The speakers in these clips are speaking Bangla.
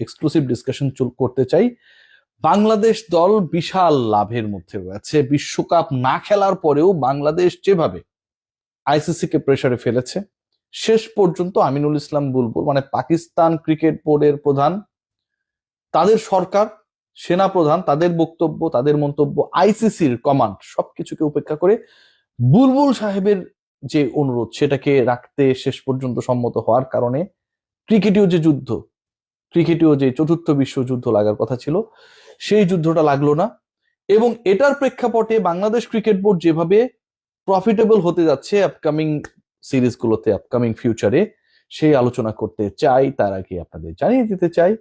এক্সক্লুসিভ ডিসকাশন করতে চাই। বাংলাদেশ দল বিশাল লাভের মধ্যে রয়েছে। বিশ্বকাপ না খেলার পরেও বাংলাদেশ যেভাবে আইসিসি কে প্রেসারে ফেলেছে, শেষ পর্যন্ত আমিনুল ইসলাম বুলবুল মানে পাকিস্তান ক্রিকেট বোর্ডের প্রধান, তাদের সরকার, সেনা প্রধান, তাদের বক্তব্য, তাদের মন্তব্য, আইসিসির কমান্ড সবকিছুকে উপেক্ষা করে বুলবুল সাহেবের যে অনুরোধ সেটাকে রাখতে শেষ পর্যন্ত সম্মত হওয়ার কারণে ক্রিকেটীয় যে যুদ্ধ, ক্রিকেটীয় যে চতুর্থ বিশ্বযুদ্ধ লাগার কথা ছিল সেই যুদ্ধটা লাগলো না। এবং এটার প্রেক্ষাপটে বাংলাদেশ ক্রিকেট বোর্ড যেভাবে প্রফিটেবল হতে যাচ্ছে আপকামিং সিরিজগুলোতে, আপকামিং ফিউচারে, সেই আলোচনা করতে চাই। তার আগে আপনাদের জানিয়ে দিতে চাই,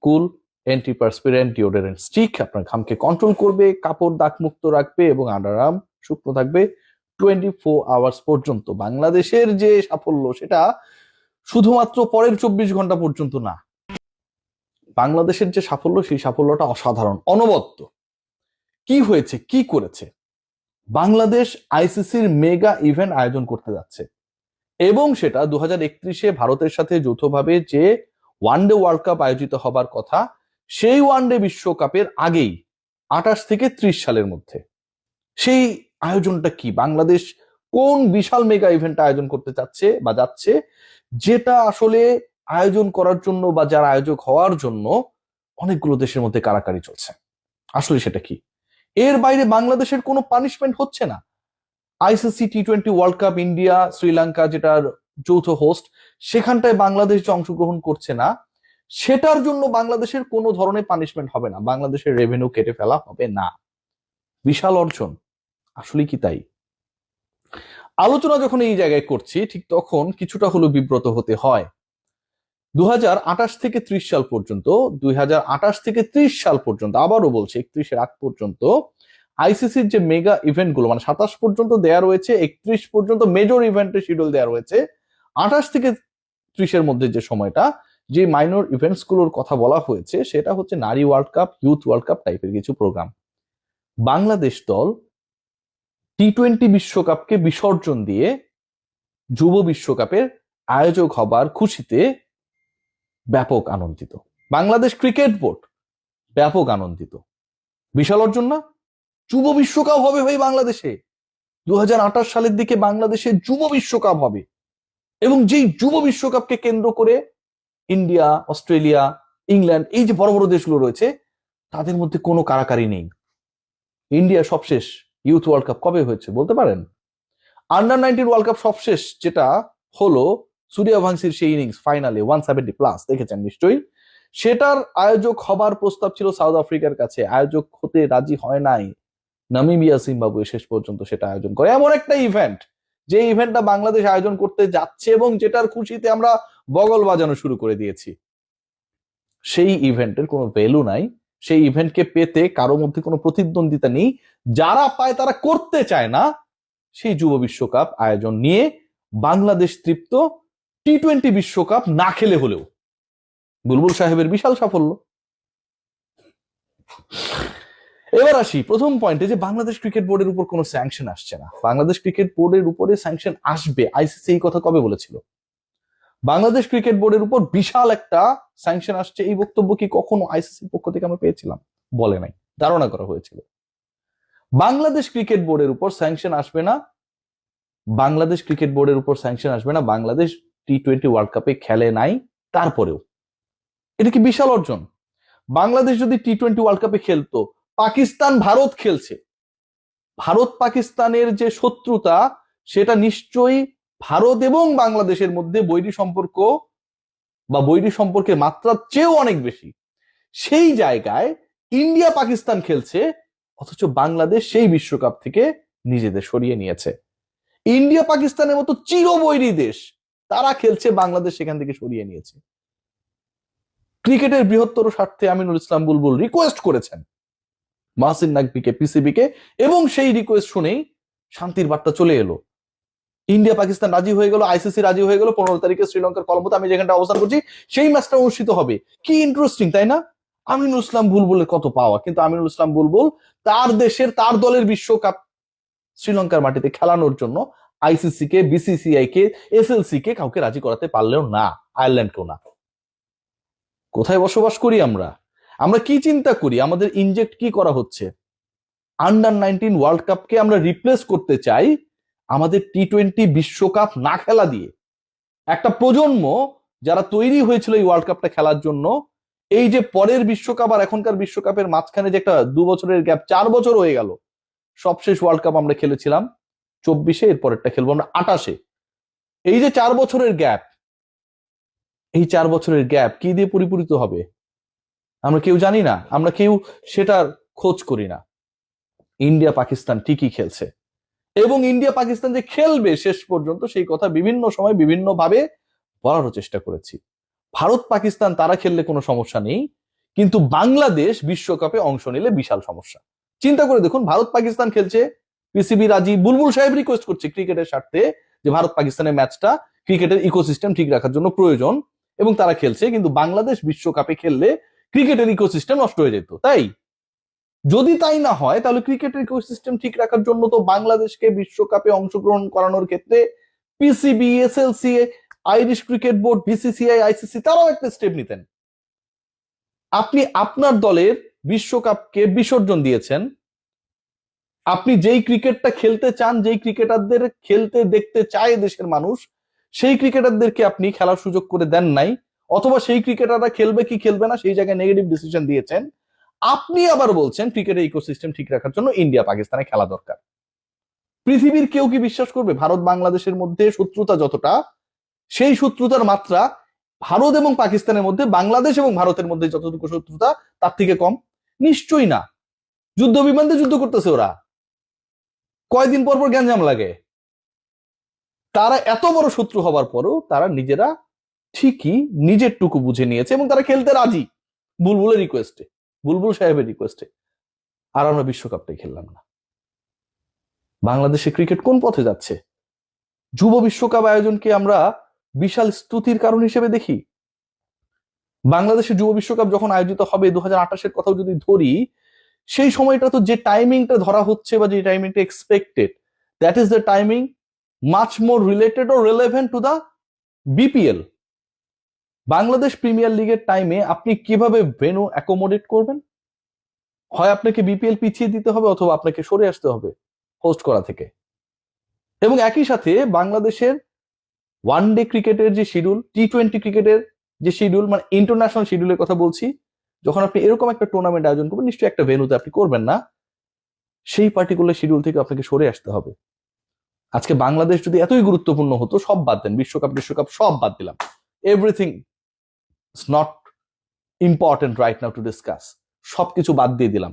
কুল অ্যান্টিপারস্পিরেন্ট ডিওডোরেন্ট স্টিক আপনার ঘামকে কন্ট্রোল করবে, কাপড় দাগ মুক্ত রাখবে এবং আন্ডারআর্ম শুকনো থাকবে 24 আওয়ার্স পর্যন্ত। বাংলাদেশের যে সাফল্য সেটা শুধুমাত্র পরের 24 ঘন্টা পর্যন্ত না, বাংলাদেশের যে সাফল্য সেই সাফল্যটা অসাধারণ, অনবদ্য। কি হয়েছে, কি করেছে? বাংলাদেশ আইসিসির মেগা ইভেন্ট আয়োজন করতে যাচ্ছে এবং সেটা 2031-এ ভারতের সাথে যৌথভাবে যে ওয়ানডে ওয়ার্ল্ড কাপ আয়োজিত হবার কথা, সেই ওয়ানডে বিশ্বকাপের আগেই 28 থেকে 30 সালের মধ্যে। সেই আয়োজনটা কি? বাংলাদেশ কোন বিশাল মেগা ইভেন্ট আয়োজন করতে চাচ্ছে বা যাচ্ছে, যেটা আসলে আয়োজন করার জন্য বা যারা আয়োজক হওয়ার জন্য অনেকগুলো দেশের মধ্যে কারাকারি চলছে। আসলে সেটা কি? এর বাইরে বাংলাদেশের কোনো পানিশমেন্ট হচ্ছে না। আইসিসি টি-20 ওয়ার্ল্ড কাপ ইন্ডিয়া শ্রীলঙ্কা যেটার যৌথ হোস্ট, সেখানটায় বাংলাদেশ যে অংশগ্রহণ করছে না, সেটার জন্য বাংলাদেশের কোনো ধরনের পানিশমেন্ট হবে না, বাংলাদেশের রেভিনিউ কেটে ফেলা হবে না। বিশাল অর্জন, আসলে কি তাই? আলোচনা যখন এই জায়গায় করছি ঠিক তখন কিছুটা হলো বিব্রত হতে হয়। 2028 থেকে 30 সাল পর্যন্ত, 2028 থেকে 30 সাল পর্যন্ত, আবারও বলছি 31-এর আগ পর্যন্ত আইসিসির যে মেগা ইভেন্ট গুলো মানে 27 পর্যন্ত দেয়া রয়েছে, 31 পর্যন্ত মেজর ইভেন্টের শিডিউল দেয়া রয়েছে, 28 থেকে 30-এর মধ্যে যে সময়টা, যে মাইনর ইভেন্টস গুলোর কথা বলা হয়েছে সেটা হচ্ছে নারী world cup, youth world cup টাইপের কিছু প্রোগ্রাম। বাংলাদেশ দল টি-20 বিশ্বকাপকে বিসর্জন দিয়ে যুব বিশ্বকাপের আয়োজক হবার খুশিতে ব্যাপক আনন্দিত। বাংলাদেশ ক্রিকেট বোর্ড ব্যাপক আনন্দিত। বিশাল অর্জন না? যুব বিশ্বকাপ হবে ভাই বাংলাদেশে। 2028 সালের দিকে বাংলাদেশে যুব বিশ্বকাপ হবে এবং যেই যুব বিশ্বকাপকে কেন্দ্র করে ইন্ডিয়া, অস্ট্রেলিয়া, ইংল্যান্ড, এই যে বড় বড় দেশগুলো রয়েছে তাদের মধ্যে কোনো কারাকারি নেই। ইন্ডিয়া সবশেষ ইউথ ওয়ার্ল্ড কাপ কবে হয়েছে বলতে পারেন? আন্ডার-19 ওয়ার্ল্ড কাপ সবশেষ যেটা হলো, সূর্যবংশীর সেই ইনিংস ফাইনালে 170+ দেখেছেন নিশ্চয়ই, সেটার আয়োজক হবার প্রস্তাব ছিল সাউথ আফ্রিকার কাছে, আয়োজক হতে রাজি হয় নাই নামিবিয়া, জিম্বাবুয়ে শেষ পর্যন্ত সেটা আয়োজন করে। এমন একটা ইভেন্ট, যে ইভেন্টটা বাংলাদেশ আয়োজন করতে যাচ্ছে এবং যেটার খুশিতে আমরা বগল বাজানো শুরু করে দিয়েছি, সেই ইভেন্টের কোনো ভ্যালু নাই। সেই ইভেন্টকে পেতে কারো মধ্যে কোনো প্রতিদ্বন্দ্বিতা নেই, যারা পায় তারা করতে চায় না। সেই যুব বিশ্বকাপ আয়োজন নিয়ে বাংলাদেশ তৃপ্ত, টি-20 বিশ্বকাপ না খেলে হলেও। বুলবুল সাহেবের বিশাল সাফল্য। এবার আসি প্রথম পয়েন্টে, যে বাংলাদেশ ক্রিকেট বোর্ডের উপর কোনো স্যাংশন আসছে না। বাংলাদেশ ক্রিকেট বোর্ডের উপরে স্যাংশন আসবে, আইসিসি এই কথা কবে বলেছিল? বাংলাদেশ ক্রিকেট বোর্ডের উপর বিশাল একটা স্যাংশন আসছে, এই বক্তব্য কি কখনো আইসিসির পক্ষ থেকে আমরা পেয়েছিলাম? বলে নাই, ধারণা করা হয়েছিল। বাংলাদেশ ক্রিকেট বোর্ডের উপর স্যাংশন আসবে না, বাংলাদেশ ক্রিকেট বোর্ডের উপর স্যাংশন আসবে না, বাংলাদেশ টি-20 ওয়ার্ল্ড কাপে খেলে নাই তারপরেও। এটা কি বিশাল অর্জন? বাংলাদেশ যদি টি-20 ওয়ার্ল্ড কাপে খেলতো, পাকিস্তান ভারত খেলছে, ভারত পাকিস্তানের যে শত্রুতা সেটা নিশ্চয়ই ভারত এবং বাংলাদেশের মধ্যে বৈরী সম্পর্ক বা বৈরী সম্পর্কের মাত্রা চেয়েও অনেক বেশি। সেই জায়গায় ইন্ডিয়া পাকিস্তান খেলছে, অথচ বাংলাদেশ সেই বিশ্বকাপ থেকে নিজেদের সরিয়ে নিয়েছে। ইন্ডিয়া পাকিস্তানের মতো চিরবৈরী দেশ, তারা খেলছে, বাংলাদেশ সেখান থেকে সরিয়ে নিয়েছে। ক্রিকেটের বৃহত্তর স্বার্থে আমিনুল ইসলাম বুলবুল রিকোয়েস্ট করেছেন মাহসিন নাকভিকে, পিসিবিকে, এবং সেই রিকোয়েস্ট শুনেই শান্তির বার্তা চলে এলো। ইন্ডিয়া পাকিস্তান রাজি হয়ে গেল, আইসিসি রাজি হয়ে গেল, 15 তারিখে শ্রীলঙ্কার কলম্বোতে, আমি যেখানটা অবস্থান করছি, সেই ম্যাচটা অনুষ্ঠিত হবে। কি ইন্টারেস্টিং, তাই না? আমিনুল ইসলাম বুলবুলের কত পাওয়া, কিন্তু আমিনুল ইসলাম বুলবুল তার দেশের, তার দলের বিশ্বকাপ শ্রীলঙ্কার মাটিতে খেলানোর জন্য আইসিসি কে, বিসিসিআই কে, এসএলসি কে কাউকে রাজি করাতে পারলেও না, আয়ারল্যান্ডকেও না। কোথায় বসবাস করি আমরা? আমরা কি চিন্তা করি? আমাদের ইনজেক্ট কি করা হচ্ছে? আন্ডার-19 ওয়ার্ল্ড কাপকে আমরা রিপ্লেস করতে চাই আমাদের টি-20 বিশ্বকাপ না খেলা দিয়ে। একটা প্রজন্ম যারা তৈরি হয়েছিল এই ওয়ার্ল্ড কাপটা খেলার জন্য, এই যে পরের বিশ্বকাপ আর এখনকার বিশ্বকাপের মাঝখানে যে একটা 2 বছরের গ্যাপ, 4 বছর হয়ে গেল। সবশেষ ওয়ার্ল্ড কাপ আমরা খেলেছিলাম 24-এ, এর পরেরটা খেলবো আমরা 28-এ। এই যে 4 বছরের গ্যাপ, এই 4 বছরের গ্যাপ কি দিয়ে পরিপূরিত হবে আমরা কেউ জানি না, আমরা কেউ সেটার খোঁজ করি না। ইন্ডিয়া পাকিস্তান ঠিকই খেলছে, এবং ইন্ডিয়া পাকিস্তান যে খেলবে শেষ পর্যন্ত সেই কথা বিভিন্ন সময় বিভিন্ন ভাবে বলারও চেষ্টা করেছি। ভারত পাকিস্তান তারা খেললে কোনো সমস্যা নেই, কিন্তু বাংলাদেশ বিশ্বকাপে অংশ নিলে বিশাল সমস্যা। চিন্তা করে দেখুন, ভারত পাকিস্তান খেলছে, পিসিবি রাজি, বুলবুল সাহেব রিকোয়েস্ট করছে ক্রিকেটের স্বার্থে যে ভারত পাকিস্তানের ম্যাচটা ক্রিকেটের ইকোসিস্টেম ঠিক রাখার জন্য প্রয়োজন, এবং তারা খেলছে। কিন্তু বাংলাদেশ বিশ্বকাপে খেললে ক্রিকেটের ইকোসিস্টেম নষ্ট হয়ে যেত। তাই যদি তাই না হয়, তাহলে ক্রিকেটের ইকোসিস্টেম ঠিক রাখার জন্য তো বাংলাদেশকে বিশ্বকাপে অংশগ্রহণ করানোর ক্ষেত্রে PCB, SLC, Irish cricket board, BCCI, ICC তারাও একটা স্টেপ নিতেন। আপনি আপনার দলের বিশ্বকাপকে বিসর্জন দিয়েছেন। আপনি যেই ক্রিকেটটা খেলতে চান, যেই ক্রিকেটারদের খেলতে দেখতে চায় দেশের মানুষ, সেই ক্রিকেটারদেরকে আপনি খেলার সুযোগ করে দেন নাই, অথবা সেই ক্রিকেটাররা খেলবে কি খেলবে না সেই জায়গায় নেগেটিভ ডিসিশন দিয়েছেন। আপনি আবার বলছেন ক্রিকেটের ইকোসিস্টেম ঠিক রাখার জন্য ইন্ডিয়া পাকিস্তানে খেলা দরকার। পৃথিবীর কেউ কি বিশ্বাস করবে ভারত বাংলাদেশের মধ্যে শত্রুতা যতটা, সেই শত্রুতার মাত্রা ভারত এবং পাকিস্তানের মধ্যে, বাংলাদেশ এবং ভারতের মধ্যে যতটুকু শত্রুতা তার থেকে কম? নিশ্চয়ই না। যুদ্ধ বিমান দিয়ে যুদ্ধ করতেছে ওরা, কয়দিন পর পর গ্যাঞ্জাম লাগে। তারা এত বড় শত্রু হবার পরও তারা নিজেরা ঠিকই নিজের টুকু বুঝে নিয়েছে, এবং তারা খেলতে রাজি বুলবুলের রিকোয়েস্টে, বুলবুল সাহেবের রিকোয়েস্টে। আর আমরা বিশ্বকাপটাই খেললাম না। বাংলাদেশে ক্রিকেট কোন পথে যাচ্ছে? যুব বিশ্বকাপ আয়োজনকে আমরা বিশাল স্তুতির কারণ হিসেবে দেখি। বাংলাদেশের যুব বিশ্বকাপ যখন আয়োজিত হবে 2028-এর কথাও যদি ধরি, সেই সময়টা তো যে টাইমিংটা ধরা হচ্ছে বা যে টাইমিংটা expected, that is the timing much more related ও relevant to the BPL. Bangladesh premier লিগের টাইমে আপনি কিভাবে ভেন্যু অ্যাকোমোডেট করবেন? হয় আপনাকে বিপিএল পিছিয়ে দিতে হবে, অথবা আপনাকে সরে আসতে হবে হোস্ট করা থেকে। এবং একই সাথে বাংলাদেশের ওয়ান ডে ক্রিকেটের যে শিডিউল, টি-20 ক্রিকেটের যে শিডিউল, মানে ইন্টারন্যাশনাল শিডিউলের কথা বলছি, যখন আপনি এরকম একটা টুর্নামেন্ট আয়োজন করবেন, নিশ্চয়ই একটা ভেন্যুতে আপনি করবেন না, সেই পার্টিকুলার শিডিউল থেকে আপনাকে সরে আসতে হবে। আজকে বাংলাদেশ যদি এতই গুরুত্বপূর্ণ হতো, সব বাদ দেন, বিশ্বকাপ সব বাদ দিলাম, everything is not important right now to discuss, সবকিছু বাদ দিয়ে দিলাম,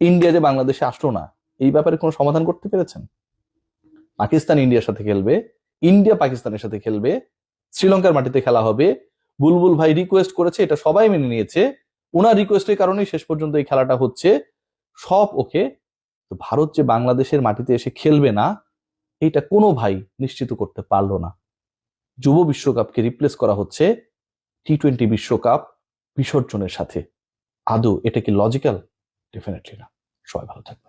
ইন্ডিয়া যে বাংলাদেশে আসলো না, এই ব্যাপারে কোনো সমাধান করতে পেরেছেন? পাকিস্তান ইন্ডিয়ার সাথে খেলবে, ইন্ডিয়া পাকিস্তানের সাথে খেলবে, শ্রীলঙ্কার মাটিতে খেলা হবে। বুলবুল ভাই রিকোয়েস্ট করেছে, এটা সবাই মেনে নিয়েছে, ওনার রিকোয়েস্টের কারণেই শেষ পর্যন্ত এই খেলাটা হচ্ছে, সব ওকে। তো ভারত যে বাংলাদেশের মাটিতে এসে খেলবে না, এইটা কোনো ভাই নিশ্চিত করতে পারলো না। যুব বিশ্বকাপকে রিপ্লেস করা হচ্ছে টি-20 বিশ্বকাপ বিসর্জনের সাথে। আদৌ এটা কি লজিক্যাল? ডেফিনেটলি না। সবাই ভালো থাকবে।